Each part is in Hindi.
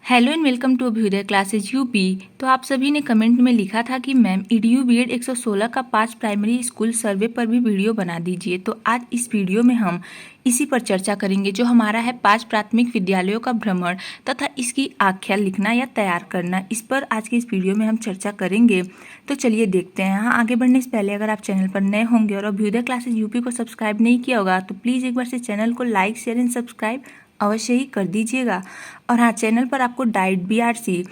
Hello and welcome to Abhyudaya classes UP. तो आप सभी ने कमेंट में लिखा था कि मैम ईडीयू बीएड 116 का 5 प्राइमरी स्कूल सर्वे पर भी वीडियो बना दीजिए। तो आज इस वीडियो में हम इसी पर चर्चा करेंगे जो हमारा है 5 प्राथमिक विद्यालयों का भ्रमण तथा इसकी आख्या लिखना या तैयार करना। इस पर आज के इस वीडियो में हम चर्चा करेंगे। तो चलिए देखते हैं। हाँ, आगे बढ़ने से पहले अगर आप चैनल पर नए होंगे और अभ्युदय क्लासेज यूपी को सब्सक्राइब नहीं किया होगा तो प्लीज़ एक बार से चैनल को लाइक शेयर एंड सब्सक्राइब अवश्य ही कर दीजिएगा। और हाँ, चैनल पर आपको डाइट बीआरसी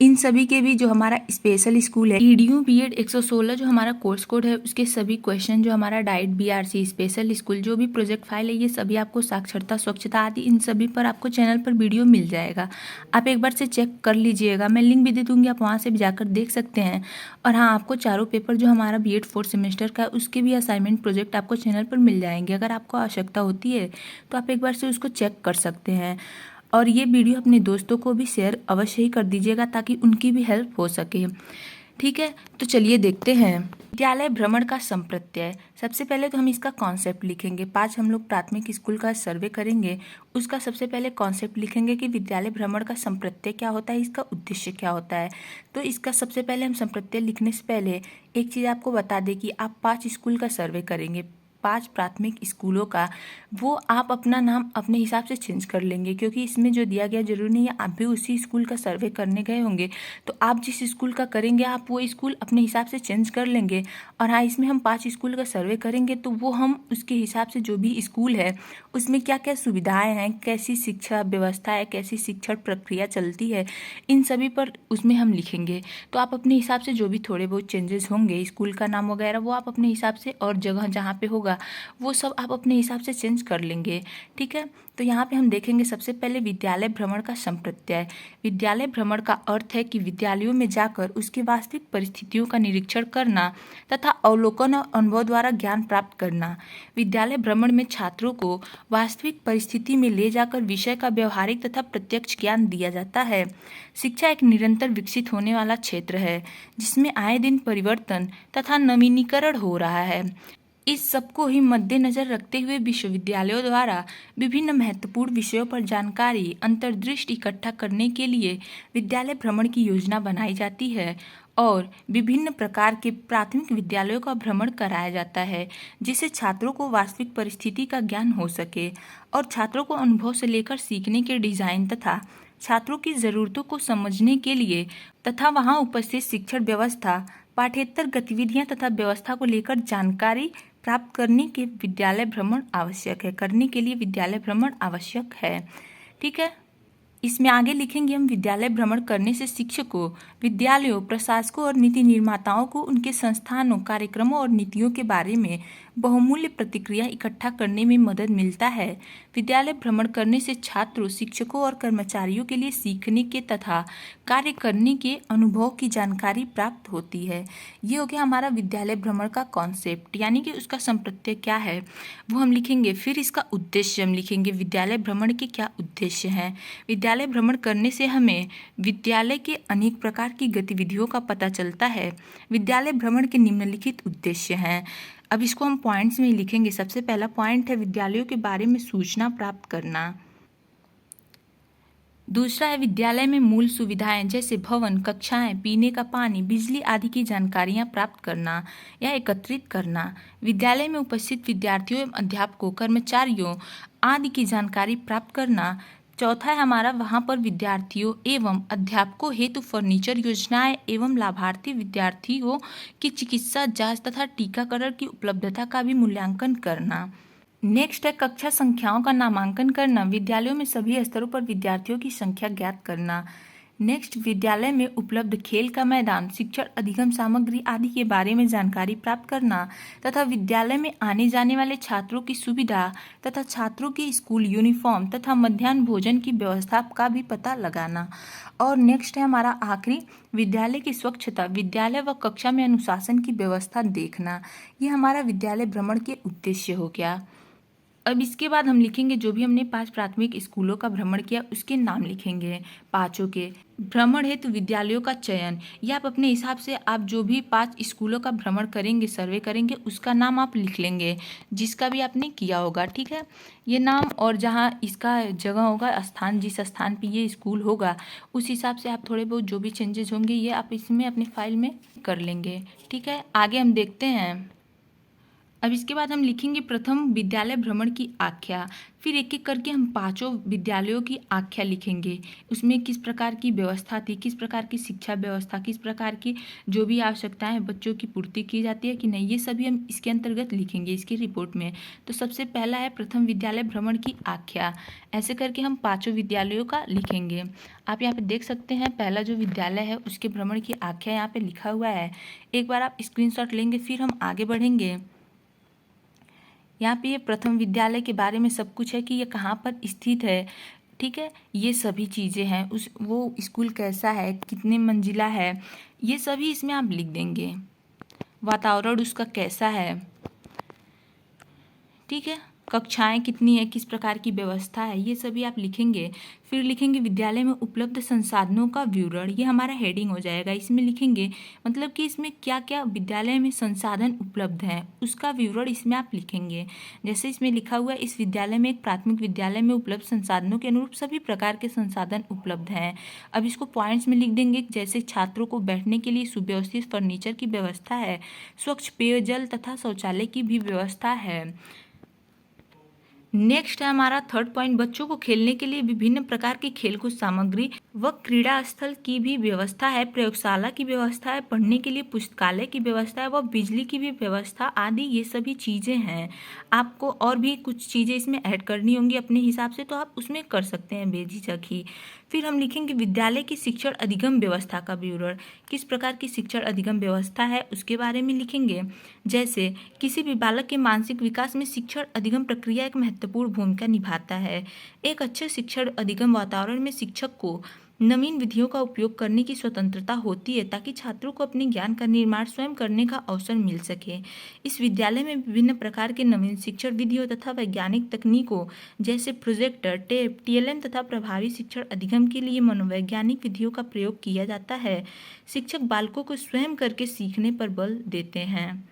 इन सभी के भी जो हमारा स्पेशल स्कूल है ईडीयू बीएड 116 जो हमारा कोर्स कोड है उसके सभी क्वेश्चन जो हमारा डाइट बीआरसी स्पेशल स्कूल जो भी प्रोजेक्ट फाइल है ये सभी आपको साक्षरता स्वच्छता आदि इन सभी पर आपको चैनल पर वीडियो मिल जाएगा। आप एक बार से चेक कर लीजिएगा, मैं लिंक भी दे दूंगी, आप वहाँ से भी जाकर देख सकते हैं। और हाँ, आपको चारों पेपर जो हमारा बीएड 4th सेमेस्टर का उसके भी असाइनमेंट प्रोजेक्ट आपको चैनल पर मिल जाएंगे। अगर आपको आवश्यकता होती है तो आप एक बार से उसको चेक कर सकते हैं। और ये वीडियो अपने दोस्तों को भी शेयर अवश्य ही कर दीजिएगा ताकि उनकी भी हेल्प हो सके। ठीक है, तो चलिए देखते हैं। विद्यालय भ्रमण का संप्रत्यय। सबसे पहले तो हम इसका कॉन्सेप्ट लिखेंगे। 5 हम लोग प्राथमिक स्कूल का सर्वे करेंगे, उसका सबसे पहले कॉन्सेप्ट लिखेंगे कि विद्यालय भ्रमण का संप्रत्यय क्या होता है, इसका उद्देश्य क्या होता है। तो इसका सबसे पहले हम संप्रत्यय लिखने से पहले एक चीज़ आपको बता दें कि आप 5 स्कूल का सर्वे करेंगे, 5 प्राथमिक स्कूलों का। वो आप अपना नाम अपने हिसाब से चेंज कर लेंगे क्योंकि इसमें जो दिया गया जरूरी नहीं है आप भी उसी स्कूल का सर्वे करने गए होंगे। तो आप जिस स्कूल का करेंगे आप वो स्कूल अपने हिसाब से चेंज कर लेंगे। और हाँ, इसमें हम 5 स्कूल का सर्वे करेंगे तो वो हम उसके हिसाब से जो भी स्कूल है उसमें क्या क्या सुविधाएं हैं, कैसी शिक्षा व्यवस्था है, कैसी शिक्षण प्रक्रिया चलती है, इन सभी पर उसमें हम लिखेंगे। तो आप अपने हिसाब से जो भी थोड़े बहुत चेंजेस होंगे स्कूल का नाम वगैरह वो आप अपने हिसाब से और जगह जहाँ पे होगा वो सब आप अपने हिसाब से चेंज कर लेंगे। ठीक है, तो यहाँ पे हम देखेंगे सबसे पहले विद्यालय भ्रमण का संप्रत्यय। विद्यालय भ्रमण का अर्थ है कि विद्यालयों में जाकर उसकी वास्तविक परिस्थितियों का निरीक्षण करना तथा अवलोकन और अनुभव द्वारा ज्ञान प्राप्त करना। विद्यालय भ्रमण में छात्रों को वास्तविक परिस्थिति में ले जाकर विषय का व्यवहारिक तथा प्रत्यक्ष ज्ञान दिया जाता है। शिक्षा एक निरंतर विकसित होने वाला क्षेत्र है जिसमें आए दिन परिवर्तन तथा नवीनीकरण हो रहा है। इस सबको ही मद्देनजर रखते हुए विश्वविद्यालयों द्वारा विभिन्न महत्वपूर्ण विषयों पर जानकारी अंतर्दृष्टि इकट्ठा करने के लिए विद्यालय भ्रमण की योजना बनाई जाती है और विभिन्न प्रकार के प्राथमिक विद्यालयों का भ्रमण कराया जाता है जिससे छात्रों को वास्तविक परिस्थिति का ज्ञान हो सके और छात्रों को अनुभव से लेकर सीखने के डिजाइन तथा छात्रों की ज़रूरतों को समझने के लिए तथा वहां उपस्थित शिक्षण व्यवस्था, पाठ्येतर गतिविधियां तथा व्यवस्था को लेकर जानकारी प्राप्त करने के विद्यालय भ्रमण आवश्यक है, करने के लिए विद्यालय भ्रमण आवश्यक है। ठीक है, इसमें आगे लिखेंगे हम विद्यालय भ्रमण करने से शिक्षकों, विद्यालयों, प्रशासकों और नीति निर्माताओं को उनके संस्थानों, कार्यक्रमों और नीतियों के बारे में बहुमूल्य प्रतिक्रिया इकट्ठा करने में मदद मिलता है। विद्यालय भ्रमण करने से छात्रों, शिक्षकों और कर्मचारियों के लिए सीखने के तथा कार्य करने के अनुभव की जानकारी प्राप्त होती है। ये हो गया हमारा विद्यालय भ्रमण का कॉन्सेप्ट, यानी कि उसका संप्रत्यय क्या है वो हम लिखेंगे। फिर इसका उद्देश्य हम लिखेंगे, विद्यालय भ्रमण के क्या उद्देश्य हैं। विद्यालय भ्रमण करने से हमें विद्यालय के अनेक प्रकार की गतिविधियों का पता चलता है। विद्यालय भ्रमण के निम्नलिखित उद्देश्य हैं। अब इसको हम पॉइंट्स में लिखेंगे। सबसे पहला पॉइंट है विद्यालयों के बारे में सूचना प्राप्त करना। दूसरा है विद्यालय में मूल सुविधाएं जैसे भवन, कक्षाएं, पीने का पानी, बिजली आदि की जानकारियां प्राप्त करना या एकत्रित करना। विद्यालय में उपस्थित विद्यार्थियों एवं अध्यापकों, कर्मचारियों आदि की जानकारी प्राप्त करना। चौथा है हमारा वहाँ पर विद्यार्थियों एवं अध्यापकों हेतु फर्नीचर योजनाएं एवं लाभार्थी विद्यार्थियों की चिकित्सा जांच तथा टीकाकरण की उपलब्धता का भी मूल्यांकन करना। नेक्स्ट है कक्षा संख्याओं का नामांकन करना। विद्यालयों में सभी स्तरों पर विद्यार्थियों की संख्या ज्ञात करना। नेक्स्ट, विद्यालय में उपलब्ध खेल का मैदान, शिक्षण अधिगम सामग्री आदि के बारे में जानकारी प्राप्त करना तथा विद्यालय में आने जाने वाले छात्रों की सुविधा तथा छात्रों की स्कूल यूनिफॉर्म तथा मध्याह्न भोजन की व्यवस्था का भी पता लगाना। और नेक्स्ट है हमारा आखिरी, विद्यालय की स्वच्छता, विद्यालय व कक्षा में अनुशासन की व्यवस्था देखना। ये हमारा विद्यालय भ्रमण के उद्देश्य हो गया। अब इसके बाद हम लिखेंगे जो भी हमने 5 प्राथमिक स्कूलों का भ्रमण किया उसके नाम लिखेंगे पाँचों के। भ्रमण हेतु विद्यालयों का चयन, या आप अपने हिसाब से आप जो भी 5 स्कूलों का भ्रमण करेंगे, सर्वे करेंगे, उसका नाम आप लिख लेंगे जिसका भी आपने किया होगा। ठीक है, ये नाम और जहाँ इसका जगह होगा, स्थान, जिस स्थान पे ये स्कूल होगा उस हिसाब से आप थोड़े बहुत जो भी चेंजेस होंगे ये आप इसमें अपनी फाइल में कर लेंगे। ठीक है, आगे हम देखते हैं। अब इसके बाद हम लिखेंगे प्रथम विद्यालय भ्रमण की आख्या। फिर एक एक करके हम पांचों विद्यालयों की आख्या लिखेंगे, उसमें किस प्रकार की व्यवस्था थी, किस प्रकार की शिक्षा व्यवस्था, किस प्रकार की जो भी आवश्यकताएं हैं बच्चों की पूर्ति की जाती है कि नहीं, ये सभी हम इसके अंतर्गत लिखेंगे इसकी रिपोर्ट में। तो सबसे पहला है प्रथम विद्यालय भ्रमण की आख्या। ऐसे करके हम पाँचों विद्यालयों का लिखेंगे। आप यहाँ पे देख सकते हैं पहला जो विद्यालय है उसके भ्रमण की आख्या यहाँ पे लिखा हुआ है। एक बार आप स्क्रीनशॉट लेंगे, फिर हम आगे बढ़ेंगे। यहाँ पे ये प्रथम विद्यालय के बारे में सब कुछ है कि ये कहाँ पर स्थित है। ठीक है, ये सभी चीज़ें हैं, उस वो स्कूल कैसा है, कितने मंजिला है, ये सभी इसमें आप लिख देंगे। वातावरण उसका कैसा है, ठीक है, कक्षाएं कितनी है, किस प्रकार की व्यवस्था है, ये सभी आप लिखेंगे। फिर लिखेंगे विद्यालय में उपलब्ध संसाधनों का विवरण, ये हमारा हेडिंग हो जाएगा। इसमें लिखेंगे मतलब कि इसमें क्या क्या विद्यालय में संसाधन उपलब्ध हैं उसका विवरण इसमें आप लिखेंगे। जैसे इसमें लिखा हुआ है इस विद्यालय में, एक प्राथमिक विद्यालय में उपलब्ध संसाधनों के अनुरूप सभी प्रकार के संसाधन उपलब्ध हैं। अब इसको पॉइंट्स में लिख देंगे, जैसे छात्रों को बैठने के लिए सुव्यवस्थित फर्नीचर की व्यवस्था है, स्वच्छ पेयजल तथा शौचालय की भी व्यवस्था है। नेक्स्ट है हमारा थर्ड पॉइंट, बच्चों को खेलने के लिए विभिन्न प्रकार की खेलकूद सामग्री व क्रीड़ा स्थल की भी व्यवस्था है, प्रयोगशाला की व्यवस्था है, पढ़ने के लिए पुस्तकालय की व्यवस्था है व बिजली की भी व्यवस्था आदि, ये सभी चीज़ें हैं। आपको और भी कुछ चीज़ें इसमें ऐड करनी होंगी अपने हिसाब से, तो आप उसमें कर सकते हैं बेझिझक ही। फिर हम लिखेंगे विद्यालय की शिक्षण अधिगम व्यवस्था का विवरण, किस प्रकार की शिक्षण अधिगम व्यवस्था है उसके बारे में लिखेंगे। जैसे किसी भी बालक के मानसिक विकास में शिक्षण अधिगम प्रक्रिया एक महत्वपूर्ण भूमिका निभाता है। एक अच्छे शिक्षण अधिगम वातावरण में शिक्षक को नवीन विधियों का उपयोग करने की स्वतंत्रता होती है ताकि छात्रों को अपने ज्ञान का निर्माण स्वयं करने का अवसर मिल सके। इस विद्यालय में विभिन्न प्रकार के नवीन शिक्षण विधियों तथा वैज्ञानिक तकनीकों जैसे प्रोजेक्टर, टेप, टीएलएम तथा प्रभावी शिक्षण अधिगम के लिए मनोवैज्ञानिक विधियों का प्रयोग किया जाता है। शिक्षक बालकों को स्वयं करके सीखने पर बल देते हैं।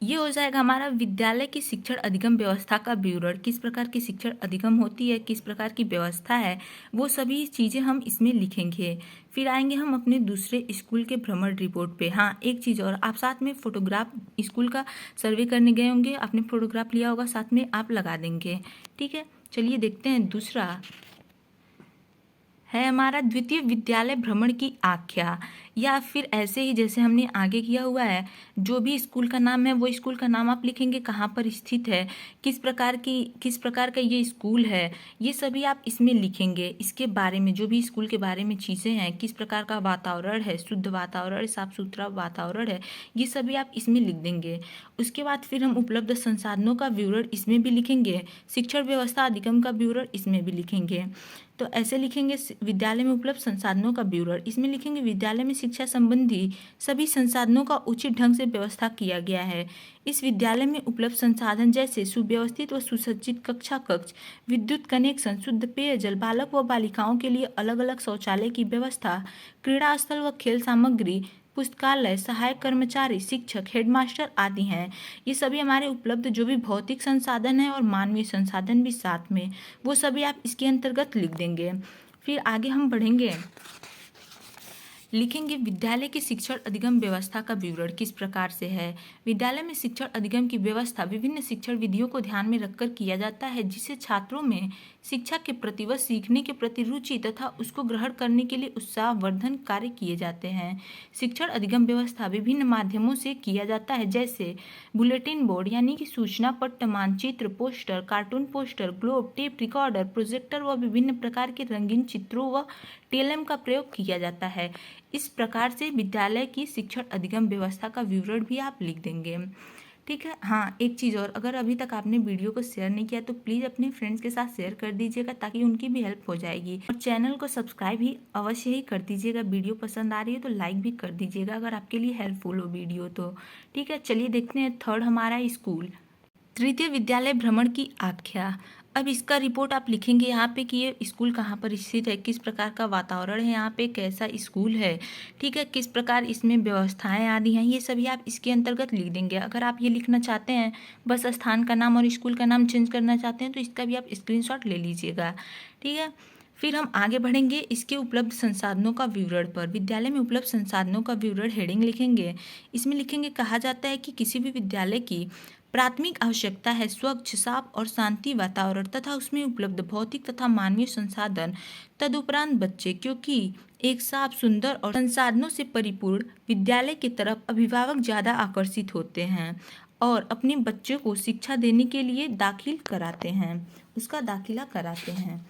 ये हो जाएगा हमारा विद्यालय की शिक्षण अधिगम व्यवस्था का विवरण, किस प्रकार की शिक्षण अधिगम होती है, किस प्रकार की व्यवस्था है, वो सभी चीज़ें हम इसमें लिखेंगे। फिर आएंगे हम अपने दूसरे स्कूल के भ्रमण रिपोर्ट पे। हाँ, एक चीज़ और, आप साथ में फोटोग्राफ, स्कूल का सर्वे करने गए होंगे, आपने फोटोग्राफ लिया होगा, साथ में आप लगा देंगे। ठीक है, चलिए देखते हैं। दूसरा है हमारा द्वितीय विद्यालय भ्रमण की आख्या, या फिर ऐसे ही जैसे हमने आगे किया हुआ है, जो भी स्कूल का नाम है वो स्कूल का नाम आप लिखेंगे, कहाँ पर स्थित है, किस प्रकार का ये स्कूल है, ये सभी आप इसमें लिखेंगे। इसके बारे में जो भी स्कूल के बारे में चीज़ें हैं, किस प्रकार का वातावरण है, शुद्ध वातावरण, साफ सुथरा वातावरण है, ये सभी आप इसमें लिख देंगे। उसके बाद फिर हम उपलब्ध संसाधनों का विवरण इसमें भी लिखेंगे, शिक्षण व्यवस्था अधिगम का विवरण इसमें भी लिखेंगे। तो ऐसे लिखेंगे विद्यालय में उपलब्ध संसाधनों का विवरण, इसमें लिखेंगे विद्यालय में शिक्षा संबंधी सभी संसाधनों का उचित ढंग से व्यवस्था किया गया है। इस विद्यालय में उपलब्ध संसाधन जैसे सुव्यवस्थित व सुसज्जित कक्षा कक्ष, विद्युत कनेक्शन, शुद्ध पेयजल, बालक व बालिकाओं के लिए अलग अलग शौचालय की व्यवस्था, क्रीड़ा स्थल व खेल सामग्री, पुस्तकालय, सहायक कर्मचारी, शिक्षक, हेडमास्टर आदि हैं। ये सभी हमारे उपलब्ध जो भी भौतिक संसाधन हैं और मानवीय संसाधन भी साथ में, वो सभी आप इसके अंतर्गत लिख देंगे। फिर आगे हम बढ़ेंगे, लिखेंगे विद्यालय की शिक्षण अधिगम व्यवस्था का विवरण किस प्रकार से है। विद्यालय में शिक्षण अधिगम की व्यवस्था विभिन्न शिक्षण विधियों को ध्यान में रखकर किया जाता है, जिससे छात्रों में शिक्षा के प्रति व सीखने के प्रति रुचि तथा उसको ग्रहण करने के लिए उत्साहवर्धन कार्य किए जाते हैं। शिक्षण अधिगम व्यवस्था विभिन्न माध्यमों से किया जाता है, जैसे बुलेटिन बोर्ड यानी कि सूचना पट्ट, मानचित्र, poster, cartoon poster, globe, tape recorder, projector व विभिन्न प्रकार के रंगीन चित्रों व टेलम का प्रयोग किया जाता है। इस प्रकार से विद्यालय की शिक्षण अधिगम व्यवस्था का विवरण भी आप लिख देंगे। ठीक है। हाँ, एक चीज़ और, अगर अभी तक आपने वीडियो को शेयर नहीं किया तो प्लीज़ अपने फ्रेंड्स के साथ शेयर कर दीजिएगा ताकि उनकी भी हेल्प हो जाएगी, और चैनल को सब्सक्राइब भी अवश्य ही कर दीजिएगा। वीडियो पसंद आ रही है तो लाइक भी कर दीजिएगा अगर आपके लिए हेल्पफुल हो वीडियो तो। ठीक है, चलिए देखते हैं थर्ड हमारा स्कूल। तृतीय विद्यालय भ्रमण की आख्या। अब इसका रिपोर्ट आप लिखेंगे यहाँ पे कि ये स्कूल कहाँ पर स्थित है, किस प्रकार का वातावरण है यहाँ पे, कैसा स्कूल है, ठीक है, किस प्रकार इसमें व्यवस्थाएं आदि हैं, ये सभी आप इसके अंतर्गत लिख देंगे। अगर आप ये लिखना चाहते हैं, बस स्थान का नाम और स्कूल का नाम चेंज करना चाहते हैं, तो इसका भी आप स्क्रीनशॉट ले लीजिएगा, ठीक है। फिर हम आगे बढ़ेंगे इसके उपलब्ध संसाधनों का विवरण पर। विद्यालय में उपलब्ध संसाधनों का विवरण हेडिंग लिखेंगे। इसमें लिखेंगे, कहा जाता है कि किसी भी विद्यालय की प्राथमिक आवश्यकता है स्वच्छ, साफ और शांति वातावरण तथा उसमें उपलब्ध भौतिक तथा मानवीय संसाधन। तदुपरांत बच्चे, क्योंकि एक साफ, सुंदर और संसाधनों से परिपूर्ण विद्यालय की तरफ अभिभावक ज़्यादा आकर्षित होते हैं और अपने बच्चों को शिक्षा देने के लिए उसका दाखिला कराते हैं।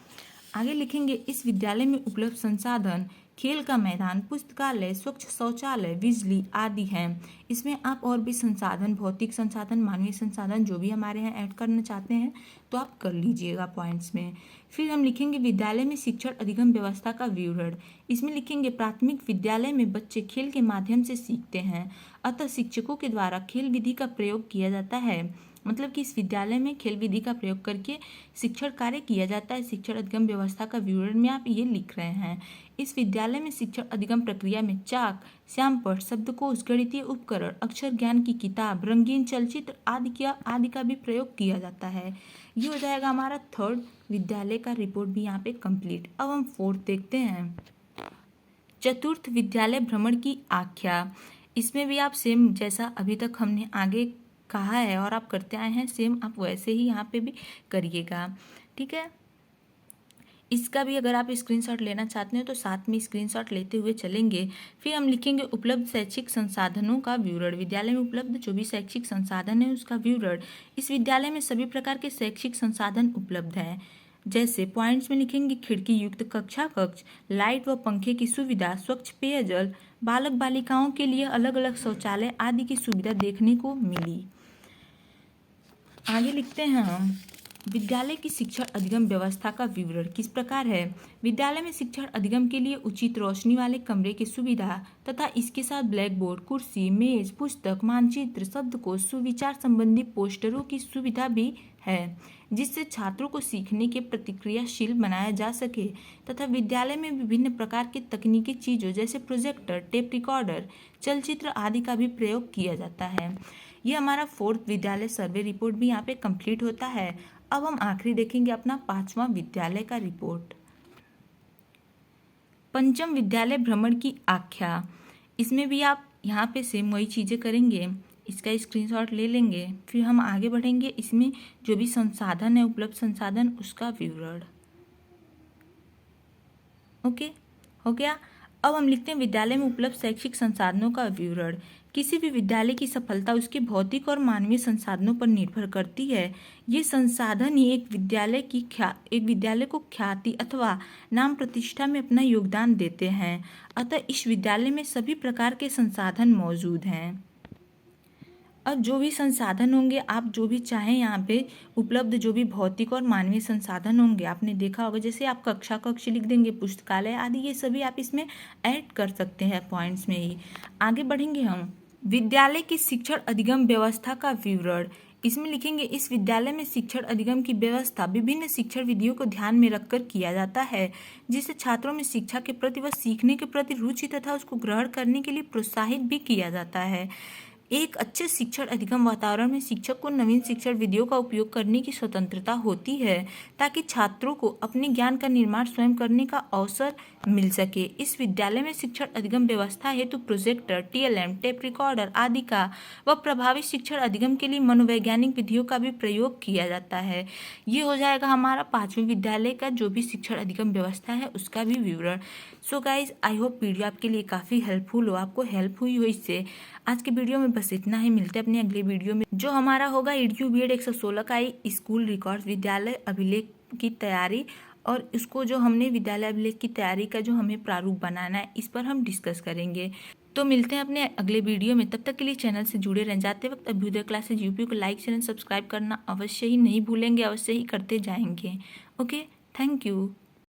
आगे लिखेंगे, इस विद्यालय में उपलब्ध संसाधन खेल का मैदान, पुस्तकालय, स्वच्छ शौचालय, बिजली आदि हैं। इसमें आप और भी संसाधन, भौतिक संसाधन, मानवीय संसाधन जो भी हमारे यहाँ ऐड करना चाहते हैं तो आप कर लीजिएगा पॉइंट्स में। फिर हम लिखेंगे विद्यालय में शिक्षण अधिगम व्यवस्था का विवरण। इसमें लिखेंगे, प्राथमिक विद्यालय में बच्चे खेल के माध्यम से सीखते हैं, अतः शिक्षकों के द्वारा खेल विधि का प्रयोग किया जाता है। मतलब कि इस विद्यालय में खेल विधि का प्रयोग करके शिक्षण कार्य किया जाता है। शिक्षण अधिगम व्यवस्था का विवरण में आप ये लिख रहे हैं। इस विद्यालय में शिक्षण अधिगम प्रक्रिया में चाक, श्यामपट्ट, शब्दकोश, गणितीय उपकरण, अक्षर ज्ञान की किताब, रंगीन चलचित्र आदि का भी प्रयोग किया जाता है। ये हो जाएगा हमारा थर्ड विद्यालय का रिपोर्ट भी यहाँ पे कंप्लीट। अब हम फोर्थ देखते हैं, चतुर्थ विद्यालय भ्रमण की आख्या। इसमें भी आप सेम जैसा अभी तक हमने आगे कहा है और आप करते आए हैं, सेम आप वैसे ही यहाँ पे भी करिएगा, ठीक है। इसका भी अगर आप स्क्रीनशॉट लेना चाहते हैं तो साथ में स्क्रीनशॉट लेते हुए चलेंगे। फिर हम लिखेंगे उपलब्ध शैक्षिक संसाधनों का विवरण। विद्यालय में उपलब्ध जो भी शैक्षिक संसाधन है उसका विवरण। इस विद्यालय में सभी प्रकार के शैक्षिक संसाधन उपलब्ध हैं, जैसे पॉइंट्स में लिखेंगे, खिड़की युक्त कक्षा कक्ष, लाइट व पंखे की सुविधा, स्वच्छ पेयजल, बालक बालिकाओं के लिए अलग अलग शौचालय आदि की सुविधा देखने को मिली। आगे लिखते हैं हम, विद्यालय की शिक्षण अधिगम व्यवस्था का विवरण किस प्रकार है। विद्यालय में शिक्षण अधिगम के लिए उचित रोशनी वाले कमरे की सुविधा तथा इसके साथ ब्लैक बोर्ड, कुर्सी, मेज, पुस्तक, मानचित्र, शब्दकोश, सुविचार संबंधी पोस्टरों की सुविधा भी है, जिससे छात्रों को सीखने के प्रतिक्रियाशील बनाया जा सके तथा विद्यालय में विभिन्न प्रकार की तकनीकी चीज़ों जैसे प्रोजेक्टर, टेप रिकॉर्डर, चलचित्र आदि का भी प्रयोग किया जाता है। ये हमारा फोर्थ विद्यालय सर्वे रिपोर्ट भी यहाँ पे कंप्लीट होता है। अब हम आखिरी देखेंगे अपना पांचवा विद्यालय का रिपोर्ट, पंचम विद्यालय भ्रमण की आख्या। इसमें भी आप यहाँ पे सेम वही चीज़ें करेंगे, इसका स्क्रीनशॉट ले लेंगे। फिर हम आगे बढ़ेंगे, इसमें जो भी संसाधन है, उपलब्ध संसाधन, उसका विवरण। ओके, हो गया। अब हम लिखते हैं विद्यालय में उपलब्ध शैक्षिक संसाधनों का विवरण। किसी भी विद्यालय की सफलता उसके भौतिक और मानवीय संसाधनों पर निर्भर करती है। ये संसाधन ही एक विद्यालय को ख्याति अथवा नाम प्रतिष्ठा में अपना योगदान देते हैं। अतः इस विद्यालय में सभी प्रकार के संसाधन मौजूद हैं। अब जो भी संसाधन होंगे, आप जो भी चाहें यहाँ पे उपलब्ध जो भी भौतिक और मानवीय संसाधन होंगे, आपने देखा होगा, जैसे आप कक्षा कक्ष लिख देंगे, पुस्तकालय आदि, ये सभी आप इसमें ऐड कर सकते हैं पॉइंट्स में ही। आगे बढ़ेंगे हम, विद्यालय की शिक्षण अधिगम व्यवस्था का विवरण। इसमें लिखेंगे, इस विद्यालय में शिक्षण अधिगम की व्यवस्था विभिन्न शिक्षण विधियों को ध्यान में रखकर किया जाता है, जिससे छात्रों में शिक्षा के प्रति व सीखने के प्रति रुचि तथा उसको ग्रहण करने के लिए प्रोत्साहित भी किया जाता है। एक अच्छे शिक्षण अधिगम वातावरण में शिक्षक को नवीन शिक्षण विधियों का उपयोग करने की स्वतंत्रता होती है, ताकि छात्रों को अपने ज्ञान का निर्माण स्वयं करने का अवसर मिल सके। इस विद्यालय में शिक्षण अधिगम व्यवस्था हेतु प्रोजेक्टर, टीएलएम, टेप रिकॉर्डर आदि का व प्रभावी शिक्षण अधिगम के लिए मनोवैज्ञानिक विधियों का भी प्रयोग किया जाता है। ये हो जाएगा हमारा पांचवें विद्यालय का जो भी शिक्षण अधिगम व्यवस्था है उसका भी विवरण। So guys, I hope video आपके लिए काफ़ी हेल्पफुल हो, आपको हेल्प हुई हो इससे। आज के वीडियो में बस इतना ही, मिलते हैं अपने अगले वीडियो में, जो हमारा होगा EDU BEd 116 का स्कूल रिकॉर्ड विद्यालय अभिलेख की तैयारी, और इसको जो हमने विद्यालय अभिलेख की तैयारी का जो हमें प्रारूप बनाना है, इस पर हम डिस्कस करेंगे। तो मिलते हैं अपने अगले वीडियो में, तब तक के लिए चैनल से जुड़े रह जाते वक्त अभ्युदय क्लासेज यूपी को लाइक शेयर सब्सक्राइब करना अवश्य ही नहीं भूलेंगे, अवश्य ही करते जाएंगे। Okay, thank you.